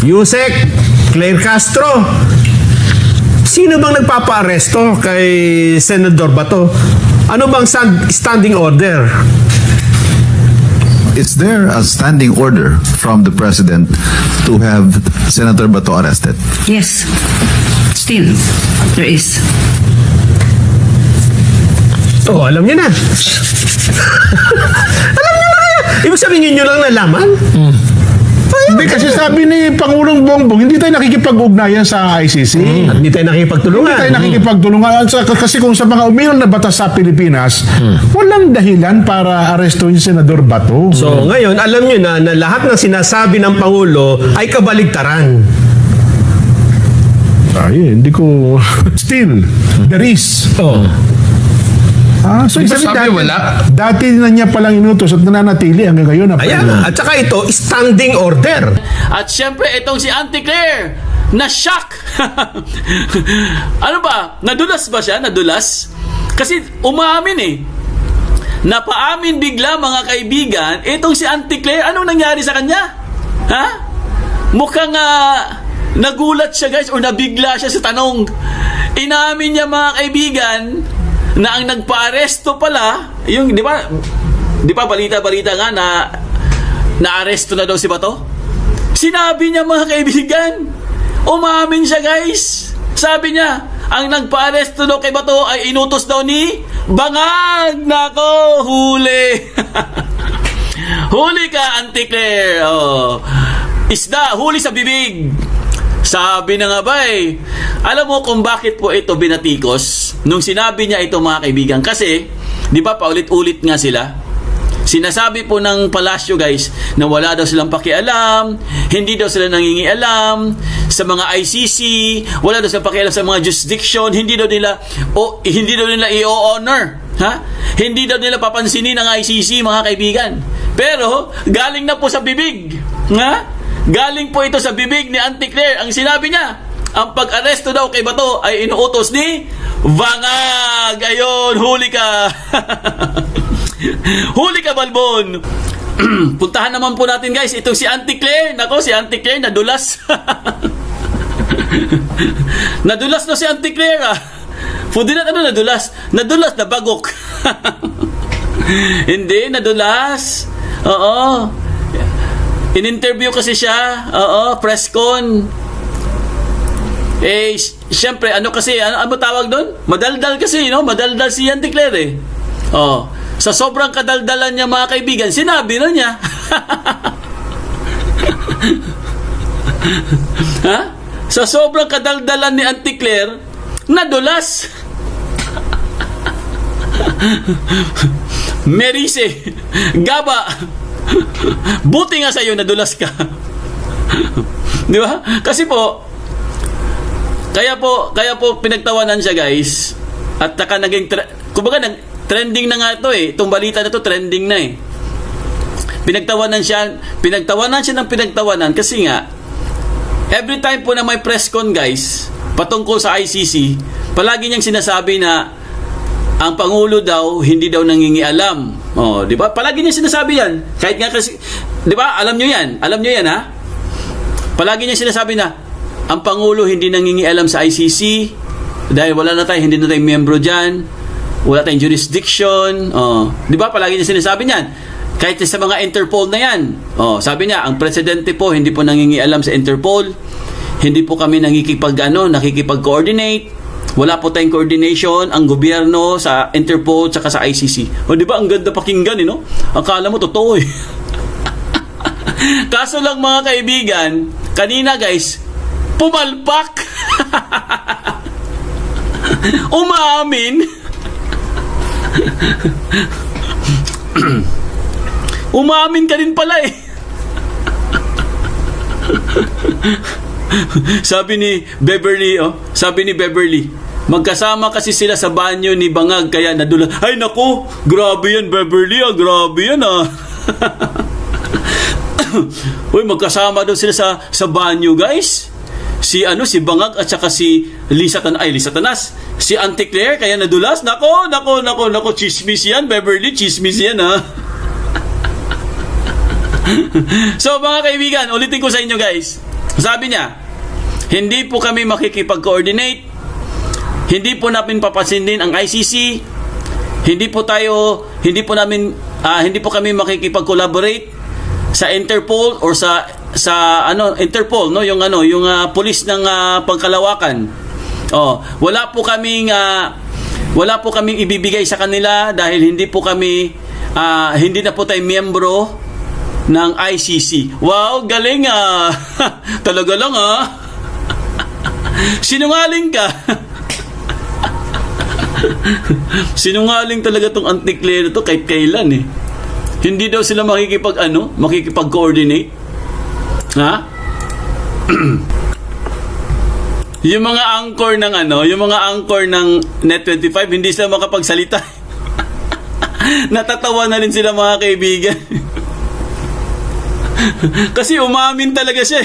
Yusek Claire Castro. Sino bang nagpapa-aresto kay Senador Bato? Ano bang standing order? Is there a standing order from the President to have Senator Bato arrested? Yes, still, there is. Oh, alam niyo na. Alam niyo na. Ibig sabihin niyo lang nalaman? Hindi, kasi sabi ni Pangulong Bongbong, hindi tayo nakikipag-ugnayan sa ICC. At hindi tayo nakikipagtulungan. Hindi tayo nakikipagtulungan. Kasi kung sa mga umiral na batas sa Pilipinas, walang dahilan para arestuhin si Senador Bato. So ngayon, alam niyo na lahat ng sinasabi ng Pangulo ay kabaligtaran. Ay, hindi ko... Still, there is. Oh. So Di ba isabi sabi wala? Dati na niya palang inutos at nananatili hanggang ngayon. Ayan. At saka ito, standing order. At syempre, itong si Auntie Claire, na-shock. Ano ba? Nadulas ba siya? Nadulas? Kasi umaamin eh. Napaamin bigla mga kaibigan, itong si Auntie Claire, anong nangyari sa kanya? Ha? Mukhang nagulat siya guys, o nabigla siya sa tanong. Inamin niya mga kaibigan, na ang nagpa-aresto pala, yung, di ba balita-balita nga na na-aresto na daw si Bato? Sinabi niya mga kaibigan, umamin siya guys. Sabi niya, ang nagpa-aresto daw kay Bato ay inutos daw ni Bangag. Nako, huli. Huli ka, Auntie Claire. Oh. Isda, huli sa bibig. Sabi na nga ba eh. Alam mo kung bakit po ito binatikos? Nung sinabi niya ito mga kaibigan. Kasi, di ba paulit-ulit nga sila? Sinasabi po ng palasyo guys na wala daw silang pakialam, hindi daw sila nangingialam sa mga ICC, wala daw silang pakialam sa mga jurisdiction, hindi daw nila i-honor. Ha? Hindi daw nila papansinin ang ICC mga kaibigan. Pero, galing na po sa bibig. Ha? Galing po ito sa bibig ni Auntie Claire. Ang sinabi niya, ang pag-aresto daw kay Bato ay inuutos ni Bangag. Ayun, huli ka. Huli ka, Balbon. Puntahan naman po natin guys, itong si Auntie Claire. Nako, si Auntie Claire nadulas. Nadulas na si Auntie Claire. Pwede na nadulas? Nadulas na bagok. Hindi, nadulas. Oo. In-interview kasi siya. Oo, press con. Eh, syempre, ano tawag doon? Madaldal kasi, no? Madaldal si Auntie Claire eh. Oh, sa sobrang kadaldalan niya mga kaibigan, sinabi na niya. Ha? Sa sobrang kadaldalan ni Auntie Claire, nadulas. Merise, Gaba, buti nga sa'yo nadulas ka. Di ba? Kasi po, kaya po pinagtawanan siya guys. At taka naging kumbaga trending na nga ito eh. Itong balita na to trending na eh. Pinagtawanan siya ng pinagtawanan kasi nga every time po na may press con guys patungkol sa ICC, palagi niyang sinasabi na ang Pangulo daw hindi daw nangingialam. Oh, 'di ba? Palagi niya sinasabi 'yan. Kahit nga kasi 'di ba? Alam niyo 'yan ha? Palagi niya sinasabi na ang Pangulo hindi nangingialam sa ICC dahil hindi na tayo miyembro diyan. Wala tayong jurisdiction. Oh, 'di ba? Palagi niya sinasabi niyan. Kahit sa mga Interpol na 'yan. Oh, sabi niya, ang presidente po hindi po nangingialam sa Interpol. Hindi po kami nakikipag-coordinate. Wala po tayong coordination ang gobyerno sa Interpol at sa ICC. O di ba ang ganda pakinggan eh, no? Akala mo totoo eh. Kaso lang mga kaibigan, kanina guys, pumalpak. Umaamin. Umaamin ka rin pala eh. Sabi ni Beverly, magkasama kasi sila sa banyo ni Bangag kaya nadulas. Ay naku, grabe yan Beverly, grabe yan Uy, magkasama daw sila sa banyo guys. Si Bangag at saka si Lisa Tanas. Si Auntie Claire kaya nadulas. Nako, chismis yan Beverly, chismis yan So mga kaibigan, ulitin ko sa inyo guys. Sabi niya, hindi po kami makikipag-coordinate, hindi po namin papansinin ang ICC, hindi po kami makikipag-collaborate sa Interpol or sa Interpol, no, yung pulis ng Pangkalawakan. Wala po kaming ibibigay sa kanila dahil hindi na po tayo miyembro ng ICC. Wow, galing talaga lang sinungaling ka. Sinungaling talaga tong Anticlear to kahit kailan eh. Hindi daw sila makikipag-coordinate. Ha? Yung mga anchor ng Net25 hindi sila makapagsalita. Natatawa na rin sila, mga kaibigan. Kasi umamin talaga siya.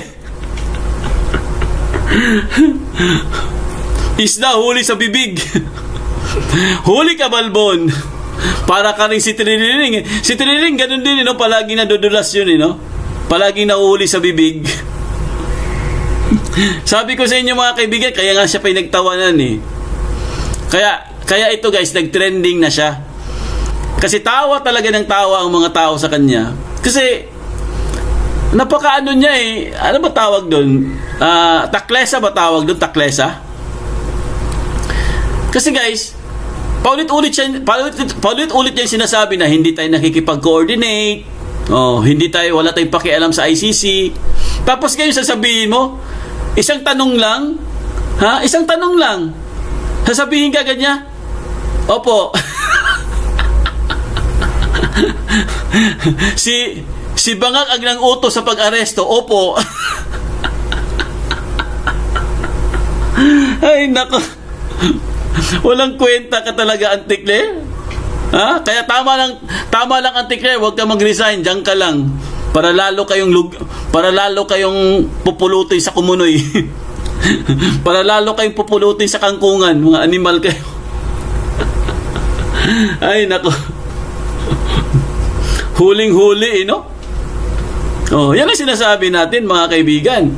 Isda huli sa bibig. Huli ka, Balbon. Para ka rin si Triniling. Si Triniling ganun din, palagi nadudulas yun, palagi nahuhuli sa bibig. Sabi ko sa inyo, mga kaibigan, kaya nga siya pa nagtawanan Kaya ito, guys, nag-trending na siya. Kasi tawa talaga ng tawa ang mga tao sa kanya. Kasi napakaano niya ano ba tawag doon? Taklesa ba tawag doon? Taklesa? Kasi guys, paulit-ulit niya sinasabi na hindi tayo nakikipag-coordinate, wala tayong pakialam sa ICC. Tapos ngayon sasabihin mo, isang tanong lang, sasabihin ka ganyan, opo. si Bangag ang nang utos sa pag-aresto, opo. Ay nako, walang kwenta ka talaga, Anticlear. Kaya tama lang Anticlear, huwag ka mag-resign, diyan ka lang para lalo kayong pupulutin sa kumunoy. Para lalo kayong pupulutin sa kangkungan, mga animal kayo. Ay nako, huling-huli yan ang sinasabi natin, mga kaibigan.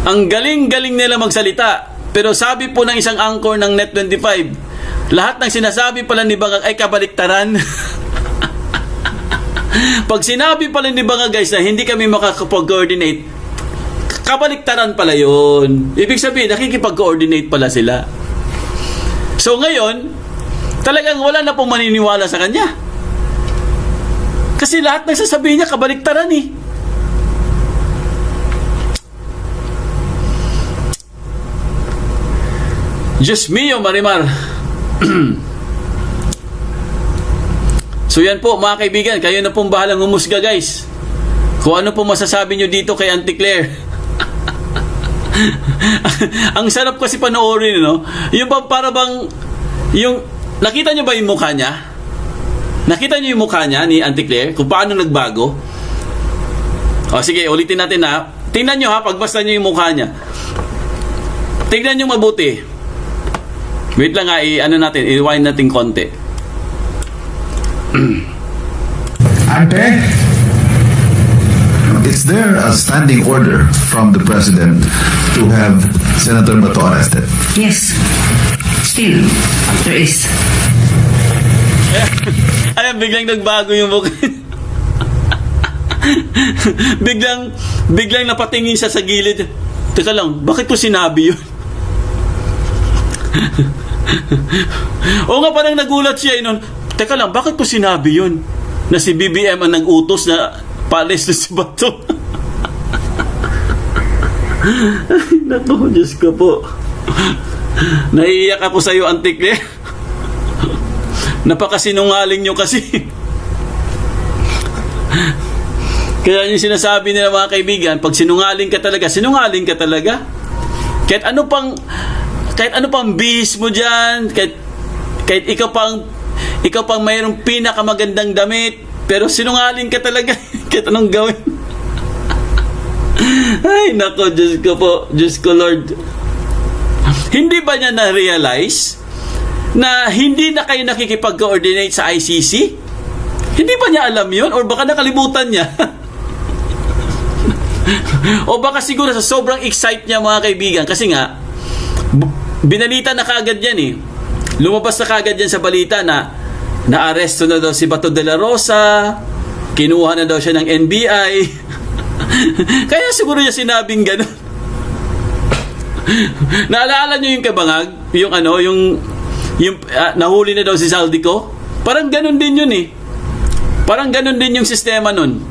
Ang galing-galing nila magsalita. Pero sabi po ng isang anchor ng Net25, lahat ng sinasabi pala ni Bangag ay kabaliktaran. Pag sinabi pala ni Bangag, guys, na hindi kami makakapag-coordinate, kabaliktaran pala yun. Ibig sabihin, nakikipag-coordinate pala sila. So ngayon, talagang wala na pong maniniwala sa kanya. Kasi lahat ng sasabihin niya, kabaliktaran Diyos mio, Marimar. So yan po, mga kaibigan, kayo na pong bahalang humusga, guys. Kung ano po masasabi nyo dito kay Anticlear. Ang sarap kasi panoorin, yung para bang, nakita nyo ba yung mukha niya? Nakita nyo yung mukha niya ni Anticlear? Kung paano nagbago? Sige, ulitin natin Tingnan nyo pagbasta nyo yung mukha niya. Tingnan nyo mabuti. Wait lang i-rewind natin konti. Ante? Is there a standing order from the President to have Senator Bato arrested? Yes. Still, there is. Ayan, biglang nagbago yung mukha. biglang napatingin siya sa gilid. Teka lang, bakit ko sinabi yun? O nga, parang nagulat siya nun. Teka lang, bakit ko sinabi yun? Na si BBM ang nag-utos na pa-arresto si Bato. Naku, Diyos ko po. Naiiyak ako sa iyo, Anticlear. Napakasinungaling nyo kasi. Kaya yung sinasabi nila, mga kaibigan, pag sinungaling ka talaga. Kahit ano pang bihis mo dyan, kahit ikaw pang mayroong pinakamagandang damit, pero sinungaling ka talaga. Kahit anong gawin. Ay, nako, Diyos ko po. Diyos ko, Lord. Hindi ba niya na-realize na hindi na kayo nakikipag-coordinate sa ICC? Hindi ba niya alam yun? Or baka nakalimutan niya? O baka siguro sa sobrang excite niya mga kaibigan, kasi nga binalita na kaagad yan eh. Lumabas na kaagad yan sa balita na naaresto na daw si Bato de la Rosa, kinuha na daw siya ng NBI. Kaya siguro niya sinabing gano'n. Naalala niyo yung kabangag? Yung nahuli na daw si Zaldico? Parang gano'n din yun eh. Parang gano'n din yung sistema nun.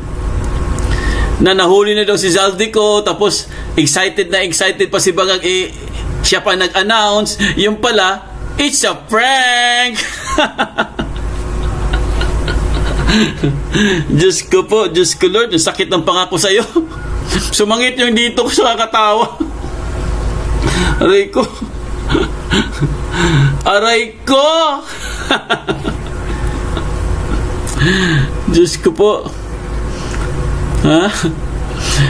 Na nahuli na daw si Zaldico, tapos excited pa si Bangag, siya pa nag-announce, yung pala, it's a prank! Diyos ko po, Diyos ko Lord, yung sakit ng pangako sa'yo. Sumangit yung dito ko sa kakatawa. Aray ko. Aray ko! Diyos ko po. Ha?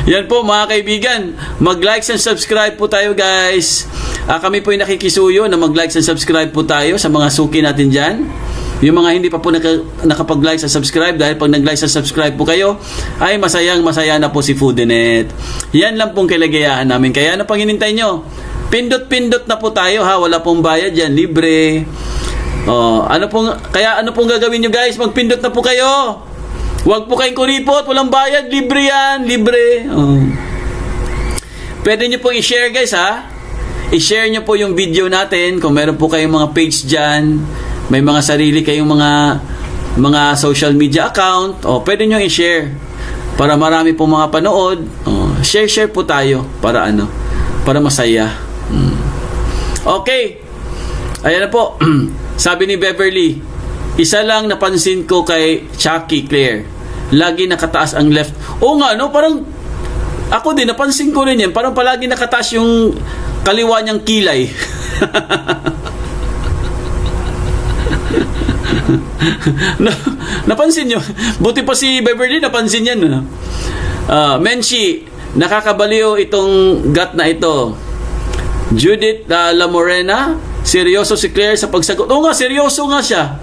Yan po mga kaibigan, mag-like and subscribe po tayo guys. Kami po yung nakikisuyo na mag-like and subscribe po tayo sa mga suki natin dyan. Yung mga hindi pa po nakapag-like and subscribe, dahil pag nag-like and subscribe po kayo, ay masaya na po si Foodinet. Yan lang pong kailangan namin. Kaya ano pang hinintay nyo? Pindot-pindot na po tayo ha, wala pong bayad yan, libre. Ano pong gagawin nyo guys? Magpindot na po kayo. Huwag po kayong kuripot, walang bayad, libre yan, libre. Pwede nyo pong i-share guys ha. I-share nyo po yung video natin kung meron po kayong mga page dyan, may mga sarili kayong mga social media account, pwede nyo i-share para marami po mga panood. Share po tayo para masaya. Okay. Ayan na po. Sabi ni Beverly, isa lang napansin ko kay Chucky Claire, lagi nakataas ang left. Oo nga, no? Parang ako din, napansin ko rin yan. Parang palagi nakataas yung kaliwa niyang kilay. Napansin nyo? Buti pa si Beverly, napansin yan. No? Menchi, nakakabaliw itong gat na ito. Judith La Morena, seryoso si Claire sa pagsagot. Oo nga, seryoso nga siya.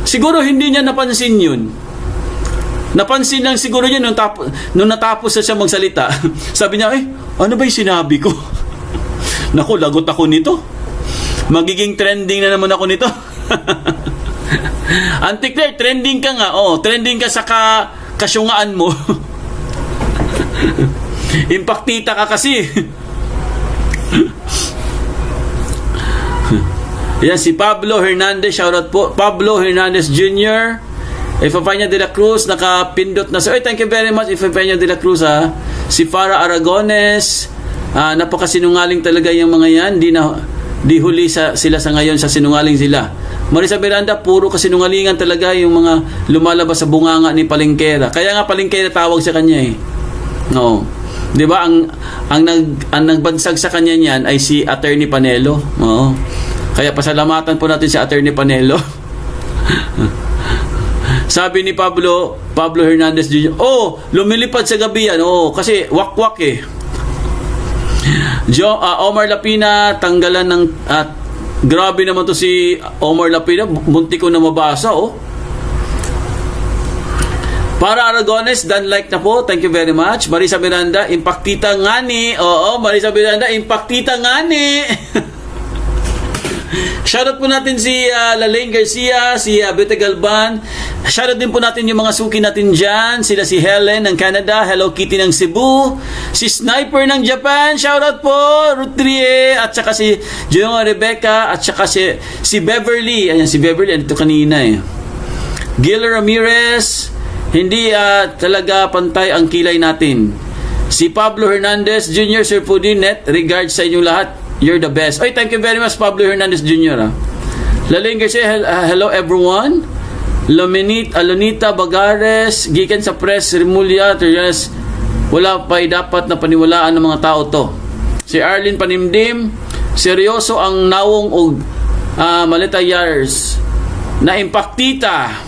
Siguro hindi niya napansin yun. Napansin lang siguro niya nung natapos na siya magsalita. Sabi niya, ano ba yung sinabi ko? Naku, lagot ako nito. Magiging trending na naman ako nito. Auntie Claire, trending ka nga. Trending ka sa kasyungaan mo. Impaktita ka kasi. Yan si Pablo Hernandez, shoutout po. Pablo Hernandez Jr. Ifapanya de la Cruz, nakapindot na sa. Thank you very much, Ifapanya de la Cruz ha. Si Farah Aragones, napakasinungaling talaga yung mga yan. Di huli sila sa ngayon, sa sinungaling sila. Marisa Miranda, puro kasinungalingan talaga yung mga lumalabas sa bunganga ni Palengkera. Kaya nga Palengkera tawag sa kanya eh. No. 'Di ba ang nagbansag sa kanya niyan ay si Attorney Panelo. Oo. Kaya pasalamatan po natin si Attorney Panelo. Sabi ni Pablo Hernandez Jr., lumilipad sa gabi yan. Kasi wakwak eh. Omar Lapina, tanggalan ng grabe naman to si Omar Lapina, munti ko na mabasa Para Aragones, done like na po. Thank you very much. Marisa Miranda, impaktita ngani. Marisa Miranda, impaktita ngani. Shoutout po natin si Lalaine Garcia, si Bete Galban. Shoutout din po natin yung mga suki natin dyan. Sila si Helen ng Canada, Hello Kitty ng Cebu, si Sniper ng Japan, shoutout po, Rutrie, at saka si Junga Rebecca, at saka si Beverly. Ayan, si Beverly, andito kanina eh. Gil Ramirez, hindi talaga pantay ang kilay natin. Si Pablo Hernandez Jr., Sir Foodinet, regards sa inyong lahat. You're the best. Thank you very much, Pablo Hernandez Jr. Lalaine Garcia, hello everyone. Alonita Bagares, gikan sa press, Remulia, Terres, wala pa dapat na paniwalaan ng mga tao to. Si Arlene Panimdim, seryoso ang nawong og Maleta Yars na impaktita.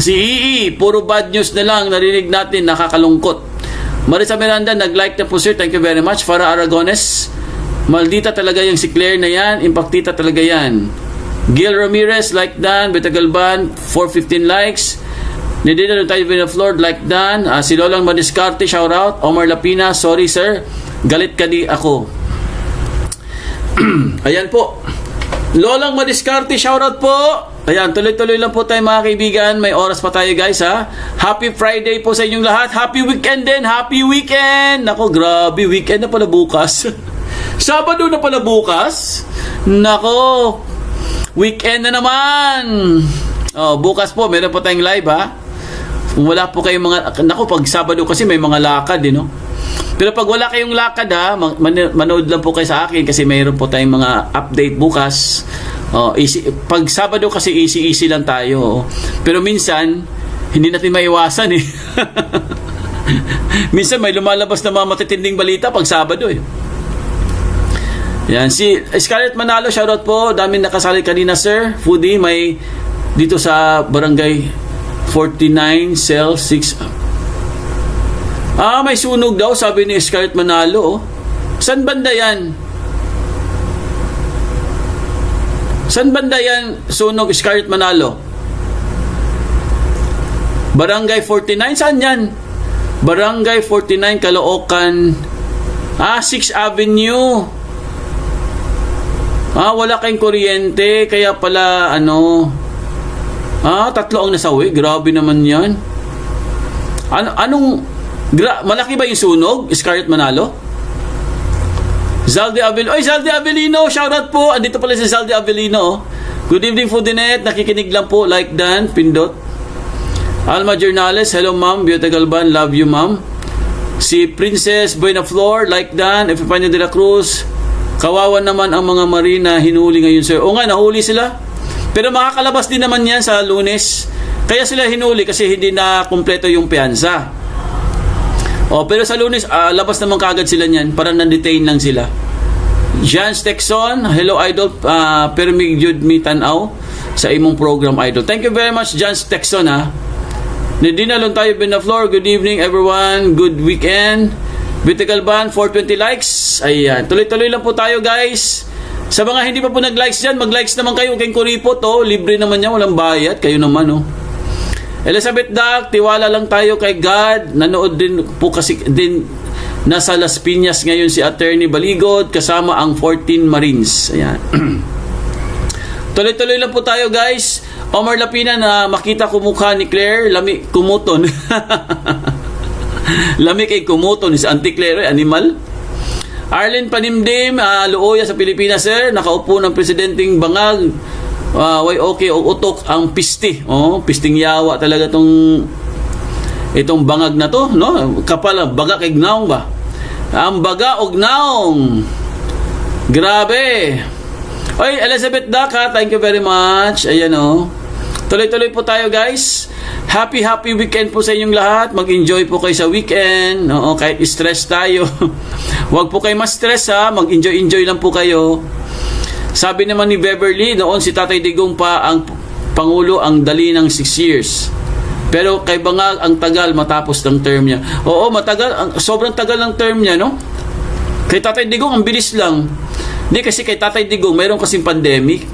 Si Ii, puro bad news na lang narinig natin, nakakalungkot. Marisa Miranda, nag-like na po sir, thank you very much. Farah Aragones, maldita talaga yung si Claire na yan, impaktita talaga yan. Gil Ramirez, like Dan, Beta Galban, 415 likes. Hindi na tayo with the floor like Dan. Si Lolang Madiscarte, shout out. Omar Lapina, sorry sir. Galit ka di ako. Ayan po. Lolang Madiscarte, shout out po. Ayan, tuloy-tuloy lang po tayo mga kaibigan. May oras pa tayo guys ha. Happy Friday po sa inyong lahat. Happy weekend din. Happy weekend. Nako, grabe. Weekend na pala bukas. Sabado na pala bukas. Nako. Weekend na naman. Oh, bukas po, meron po tayong live ha. Kung wala po kayong mga... Nako, pag Sabado kasi may mga lakad no? Pero pag wala kayong lakad ha, manood lang po kayo sa akin kasi mayroon po tayong mga update bukas. Oh, easy. Pag Sabado kasi easy lang tayo. Pero minsan, hindi natin maiwasan eh. Minsan may lumalabas na mga matitinding balita pag Sabado eh. Yan, si Scarlett Manalo, shoutout po. Dami nakasali kanina sir. Foodie, may dito sa barangay 49, cell 6. May sunog daw, sabi ni Scarlett Manalo. San banda yan? San banda yan, sunog Scarlett Manalo? Barangay 49, saan yan? Barangay 49, Caloocan. 6th Avenue. Wala kayong kuryente, kaya pala, tatlo ang nasawi. Grabe naman yan. Malaki ba yung sunog, Scarlett Manalo? Zaldi Avelino. Oy, Zaldi Avelino, shoutout po. Andito pala si Zaldi Avelino. Good evening, Foodinet. Nakikinig lang po, like Dan, pindot. Alma Jornales, hello ma'am. Biota Galban, love you ma'am. Si Princess Buenaflor, like Dan. Epifanio de la Cruz. Kawawa naman ang mga marina hinuli ngayon, sir. O nga, nahuli sila. Pero makakalabas din naman yan sa Lunes. Kaya sila hinuli kasi hindi na kumpleto yung piyansa. Pero sa Lunes, labas naman kaagad sila niyan para na-detain lang sila. Jans Texon, hello idol, permig jud mi tanaw sa imong program idol. Thank you very much Jans Texon ha. Nadina lang tayo bin the floor. Good evening everyone, good weekend. Bitigal Ban 420 likes. Ayan, tuloy-tuloy lang po tayo guys. Sa mga hindi pa po nag-likes dyan, mag-likes naman kayo kay Kuripot libre naman yan, walang bayad. Kayo naman Elizabeth Duck, tiwala lang tayo kay God. Nanood din po kasi din nasa Las Piñas ngayon si Attorney Baligod kasama ang 14 Marines. Ayan. Tuloy-tuloy lang po tayo guys. Omar Lapina na makita ko mukha ni Claire, lami kumuton. Lami kay kumuton si Auntie Claire, animal. Arlen Panimdim, Luoya sa Pilipinas sir, nakaupo ng presidenteng bangag. Way okay o utok ang pisti. Pisting yawa talaga itong bangag na to, no? Kapal baga kay gnaong ba? Ang baga og gnaong. Grabe. Oy, Elizabeth Daka, thank you very much. Ayan Tuloy-tuloy po tayo guys. Happy weekend po sa inyong lahat. Mag-enjoy po kayo sa weekend. Kahit stress tayo. Huwag po kayo ma-stress ha. Mag-enjoy lang po kayo. Sabi naman ni Beverly, noon si Tatay Digong pa ang Pangulo ang dali ng 6 years. Pero kay Bangag ang tagal matapos ng term niya. Oo, matagal. Sobrang tagal ng term niya, no? Kay Tatay Digong, ang bilis lang. Hindi kasi kay Tatay Digong, mayroon kasing pandemic.